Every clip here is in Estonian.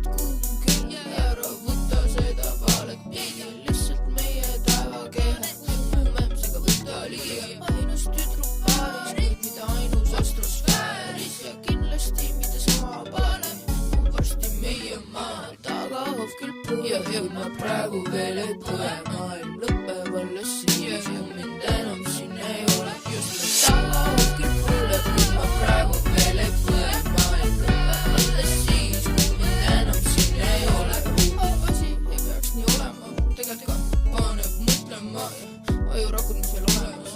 tead kuhugi ära võta seda valet pidi, lihtsalt meie taevakehe kuumemsega võta liiga. Ainus tüdruk paaris, kuid mida ainus astrosfääris ja kindlasti mitte sama panem on varsti meie maal. Tagahoov küll põeb, kuid ma praegu veel ei põe. Maailm lõpeb alles siis, kui mind enam siin ei ole. Just tagahoov küll põeb, kuid ma praegu veel ei põe. Maailm lõpeb alles siis, kui mind enam siin ei ole. Asi ei peaks nii olema, tegelikult paneb mõtlema ja ajurakud mis veel olemas.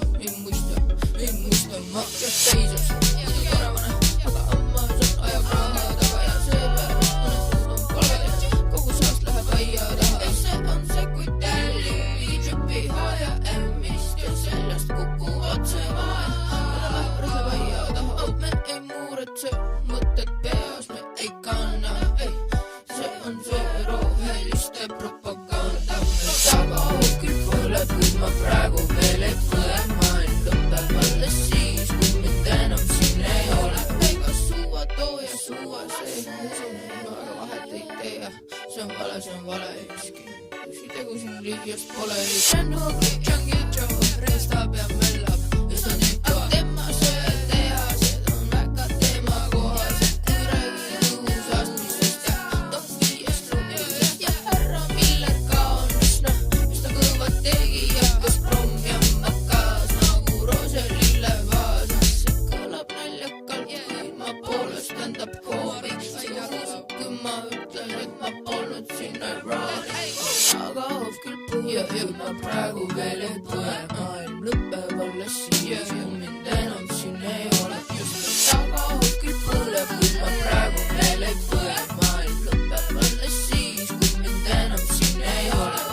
Ei muista ma teisas, muidu toravane, aga ammas on ajakraaga taga ja seepärast mõned on palgad. Kogu saast läheb aia taha. See on see, kui telli viidžupi H ja M-ist ja seljast kukuvad see vaen. Läheb aia taha, me ei muretse, mõtted peas me ei kanna. See on see roheliste propaganda. Tagahoov küll põleb, kuid ma praegu veel ei põe. Maailm lõpeb alles siis, kui mind enam siin ei ole. Ega suua too ja suua see, usun, aga vahet ei tee. See on vale ükski tegu siin liiast pole. Stenogli Jungle Joe reestab ja möllab ja ta tüütab. Tema söetehased on väga teema kohased. Kui räägid õhusastmisest ja top 5 ruumidest ja härra Miller ka on üsna kõvad tegijad, kas promm ja makas nagu Roselille vaasas. See kõlab naljakalt, kuid ma poolest endab koomik. See usub, kui ma ütlen, et ma polnud siin ironic. Tagahoov küll põeb, kuid ma praegu veel ei põe. Maailm lõpeb alles siis, kui mind enam siin ei ole. Just tagahoov küll põleb, kuid ma praegu veel ei põe. Maailm lõpeb alles siis, kui mind enam siin ei ole.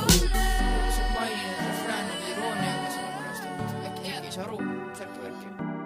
See mainin refrään on irooniaga, sellepärast et äkki ei saa aru, sealt võrki.